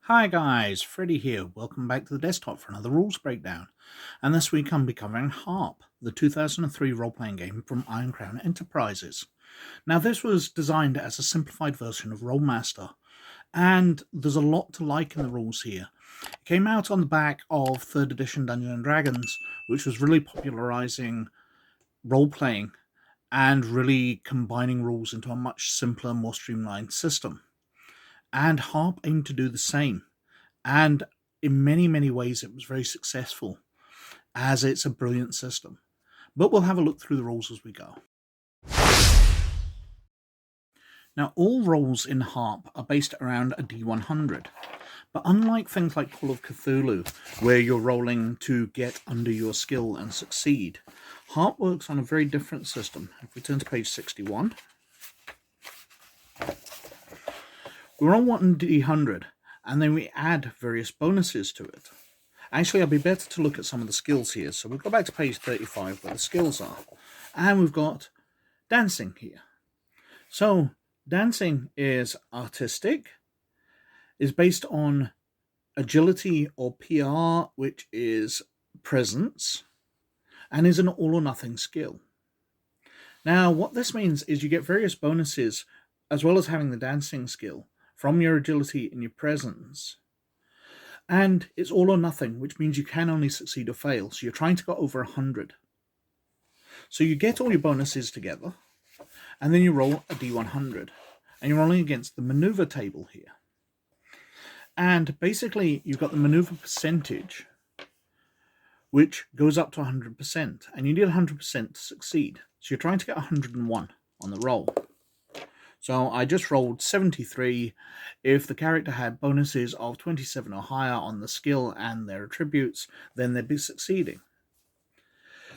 Hi guys, Freddy here. Welcome back to the desktop for another rules breakdown. And this week I'll be covering HARP, the 2003 role-playing game from Iron Crown Enterprises. Now this was designed as a simplified version of Rolemaster, and there's a lot to like in the rules here. It came out on the back of 3rd edition Dungeons & Dragons, which was really popularizing role-playing and really combining rules into a much simpler, more streamlined system. And HARP aimed to do the same. And in many ways, it was very successful, as it's a brilliant system. But we'll have a look through the rules as we go. Now, all roles in HARP are based around a D100. But unlike things like Call of Cthulhu, where you're rolling to get under your skill and succeed, HARP works on a very different system. If we turn to page 61, we're on 1D100, and then we add various bonuses to it. Actually, it'll be better to look at some of the skills here. So we'll go back to page 35 where the skills are. And we've got dancing here. So dancing is artistic, is based on agility or PR, which is presence, and is an all or nothing skill. Now, what this means is you get various bonuses as well as having the dancing skill from your agility and your presence. And it's all or nothing, which means you can only succeed or fail. So you're trying to go over 100. So you get all your bonuses together, and then you roll a D100. And you're rolling against the maneuver table here. And basically, you've got the maneuver percentage, which goes up to 100%. And you need 100% to succeed. So you're trying to get 101 on the roll. So I just rolled 73. If the character had bonuses of 27 or higher on the skill and their attributes, then they'd be succeeding.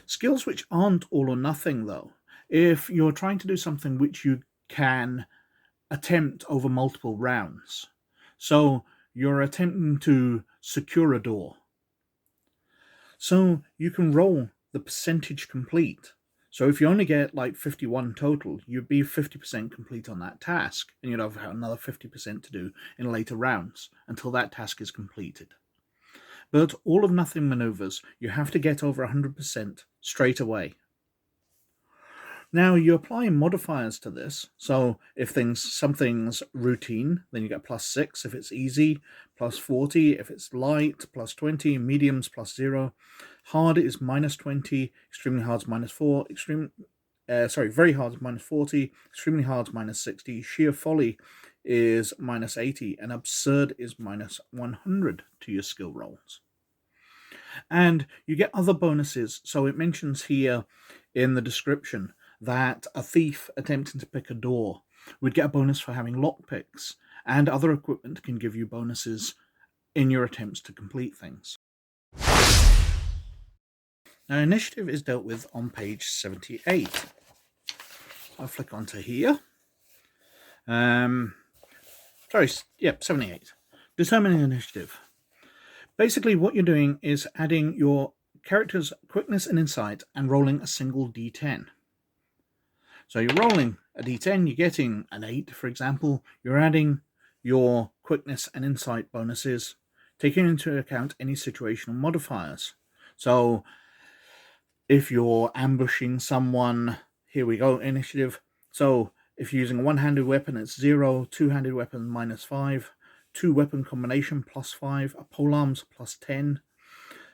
Skills which aren't all or nothing, though, if you're trying to do something which you can attempt over multiple rounds. So you're attempting to secure a door. So you can roll the percentage complete. So if you only get like 51 total, you'd be 50% complete on that task, and you'd have another 50% to do in later rounds until that task is completed. But all of nothing maneuvers, you have to get over 100% straight away. Now you apply modifiers to this. So if something's routine, then you get +6 if it's easy, +40 if it's light, +20, medium's +0. Hard is -20, extremely hard's -4, very hard is -40, extremely hard's -60, sheer folly is -80, and absurd is -100 to your skill rolls. And you get other bonuses. So it mentions here in the description that a thief attempting to pick a door would get a bonus for having lockpicks, and other equipment can give you bonuses in your attempts to complete things. Now, initiative is dealt with on page 78. I'll flick onto here. 78. Determining initiative. Basically, what you're doing is adding your character's quickness and insight and rolling a single D10. So you're rolling a D10, you're getting an 8, for example. You're adding your quickness and insight bonuses, taking into account any situational modifiers. So if you're ambushing someone, here we go, initiative. So if you're using a one-handed weapon, it's 0, two-handed weapon, -5, two-weapon combination, +5, a polearm's +10,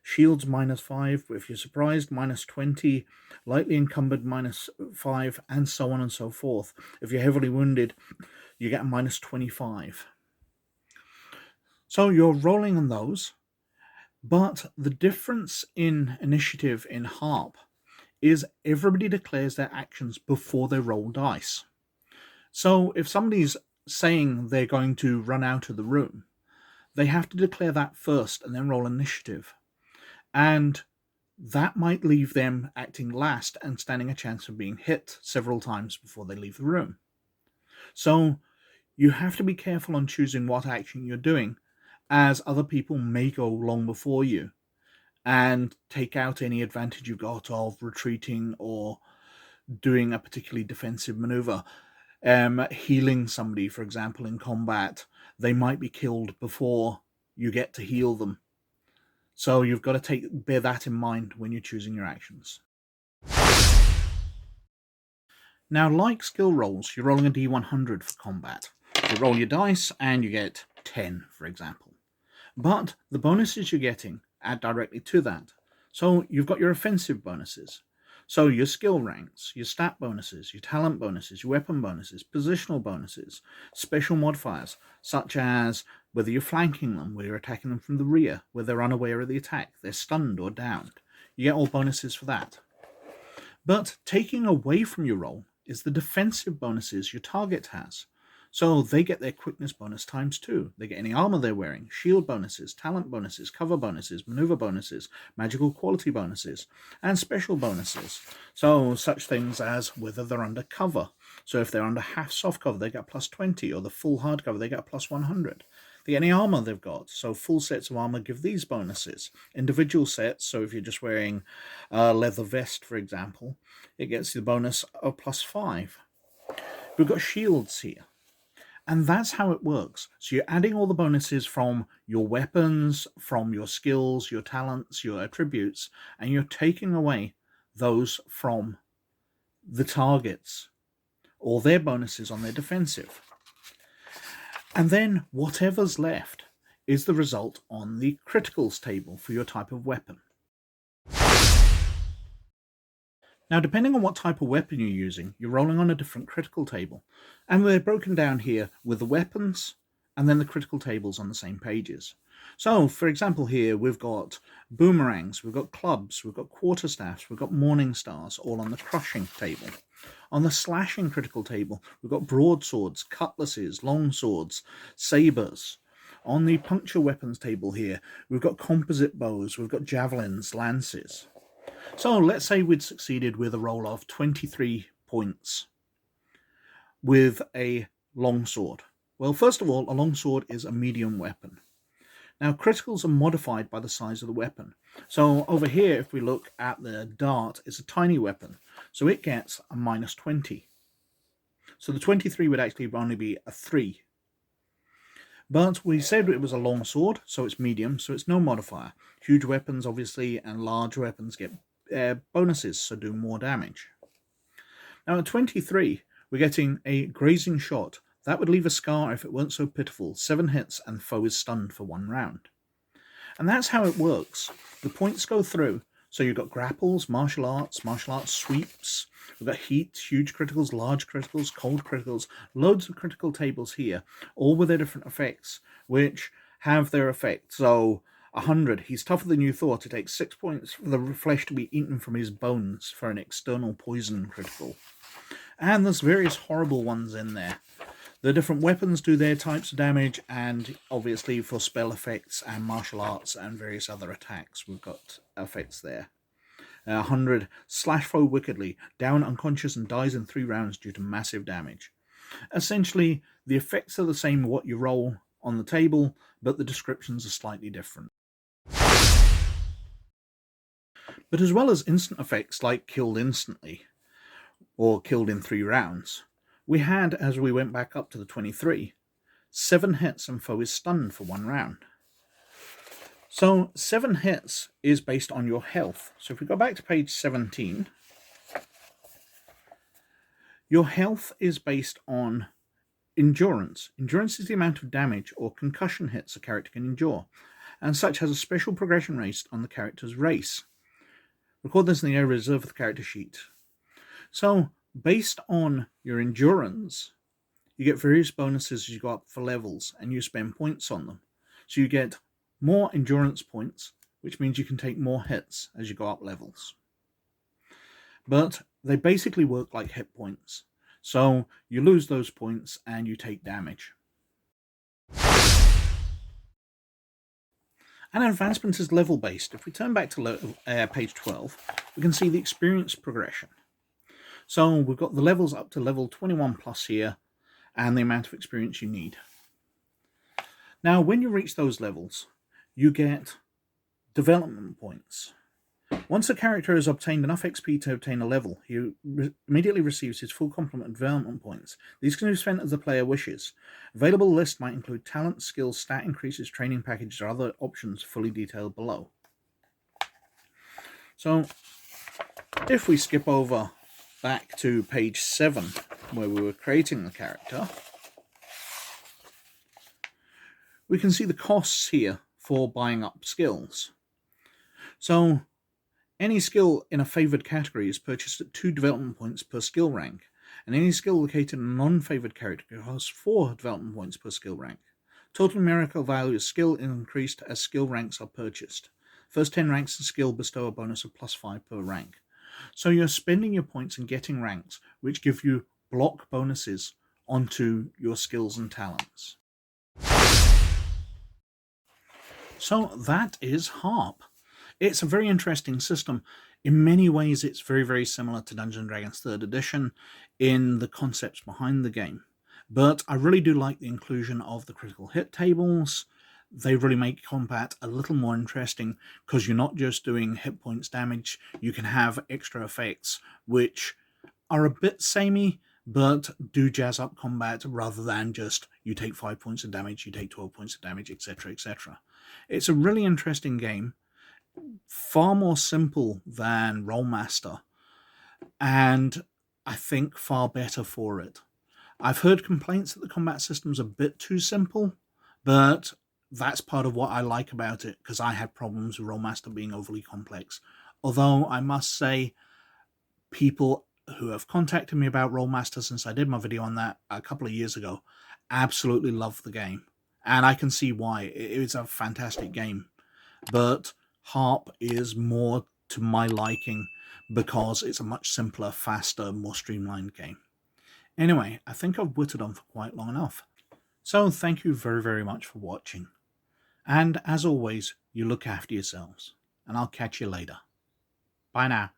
shields -5, if you're surprised, -20, lightly encumbered -5, and so on and so forth. If you're heavily wounded, you get a -25. So you're rolling on those, but the difference in initiative in HARP is everybody declares their actions before they roll dice. So if somebody's saying they're going to run out of the room, they have to declare that first and then roll initiative. And that might leave them acting last and standing a chance of being hit several times before they leave the room. So you have to be careful on choosing what action you're doing, as other people may go long before you and take out any advantage you got of retreating or doing a particularly defensive maneuver. Healing somebody, for example, in combat, they might be killed before you get to heal them. So you've got to bear that in mind when you're choosing your actions. Now, like skill rolls, you're rolling a d100 for combat. You roll your dice and you get 10, for example. But the bonuses you're getting add directly to that. So you've got your offensive bonuses. So your skill ranks, your stat bonuses, your talent bonuses, your weapon bonuses, positional bonuses, special modifiers, such as whether you're flanking them, whether you're attacking them from the rear, whether they're unaware of the attack, they're stunned or downed. You get all bonuses for that. But taking away from your roll is the defensive bonuses your target has. So they get their quickness bonus ×2. They get any armor they're wearing, shield bonuses, talent bonuses, cover bonuses, maneuver bonuses, magical quality bonuses, and special bonuses. So such things as whether they're under cover. So if they're under half soft cover, they get +20, or the full hard cover, they get +100. They get any armor they've got. So full sets of armor give these bonuses. Individual sets, so if you're just wearing a leather vest, for example, it gets the bonus of +5. We've got shields here. And that's how it works. So you're adding all the bonuses from your weapons, from your skills, your talents, your attributes, and you're taking away those from the targets, or their bonuses on their defensive. And then whatever's left is the result on the criticals table for your type of weapon. Now, depending on what type of weapon you're using, you're rolling on a different critical table. And they're broken down here with the weapons and then the critical tables on the same pages. So, for example, here we've got boomerangs, we've got clubs, we've got quarterstaffs, we've got morning stars, all on the crushing table. On the slashing critical table, we've got broadswords, cutlasses, long swords, sabers. On the puncture weapons table here, we've got composite bows, we've got javelins, lances. So let's say we'd succeeded with a roll of 23 points with a longsword. Well, first of all, a longsword is a medium weapon. Now, criticals are modified by the size of the weapon. So over here, if we look at the dart, it's a tiny weapon. So it gets a -20. So the 23 would actually only be a 3. But we said it was a longsword, so it's medium, so it's no modifier. Huge weapons, obviously, and large weapons get bonuses, so do more damage. Now at 23, we're getting a grazing shot. That would leave a scar if it weren't so pitiful. 7 hits and foe is stunned for 1 round. And that's how it works. The points go through. So you've got grapples, martial arts sweeps. We've got heat, huge criticals, large criticals, cold criticals, loads of critical tables here, all with their different effects, which have their effect. So 100, he's tougher than you thought. It takes 6 points for the flesh to be eaten from his bones for an external poison critical. And there's various horrible ones in there. The different weapons do their types of damage, and obviously for spell effects and martial arts and various other attacks, we've got effects there. 100, slash foe wickedly, down unconscious and dies in 3 rounds due to massive damage. Essentially, the effects are the same what you roll on the table, but the descriptions are slightly different. But as well as instant effects like killed instantly, or killed in 3 rounds, we had, as we went back up to the 23, 7 hits and foe is stunned for 1 round. So 7 hits is based on your health. So if we go back to page 17, your health is based on endurance. Endurance is the amount of damage or concussion hits a character can endure, and such has a special progression based on the character's race. Record this in the area reserved for the character sheet. So based on your endurance, you get various bonuses as you go up for levels, and you spend points on them. So you get more endurance points, which means you can take more hits as you go up levels. But they basically work like hit points. So you lose those points and you take damage. And advancement is level based. If we turn back to page 12, we can see the experience progression. So we've got the levels up to level 21 plus here, and the amount of experience you need. Now, when you reach those levels, you get development points. Once a character has obtained enough XP to obtain a level, he immediately receives his full complement of development points. These can be spent as the player wishes. Available list might include talent, skills, stat increases, training packages, or other options fully detailed below. So, if we skip over back to page 7, where we were creating the character, we can see the costs here for buying up skills. So, any skill in a favoured category is purchased at 2 development points per skill rank, and any skill located in a non-favoured category costs 4 development points per skill rank. Total numerical value of skill is increased as skill ranks are purchased. First 10 ranks of skill bestow a bonus of +5 per rank. So you're spending your points and getting ranks, which give you block bonuses onto your skills and talents. So that is HARP. It's a very interesting system. In many ways, it's very, very similar to Dungeons & Dragons 3rd edition in the concepts behind the game. But I really do like the inclusion of the critical hit tables. They really make combat a little more interesting because you're not just doing hit points damage. You can have extra effects which are a bit samey, but do jazz up combat rather than just you take 5 points of damage, you take 12 points of damage, etc., etc. It's a really interesting game. Far more simple than Rollmaster, and I think far better for it. I've heard complaints that the combat system's a bit too simple, but that's part of what I like about it, because I had problems with Rollmaster being overly complex. Although I must say, people who have contacted me about Rollmaster since I did my video on that a couple of years ago absolutely love the game, and I can see why. It's a fantastic game, but HARP is more to my liking because it's a much simpler, faster, more streamlined game. Anyway, I think I've whittled on for quite long enough. So thank you very, very much for watching. And as always, you look after yourselves. And I'll catch you later. Bye now.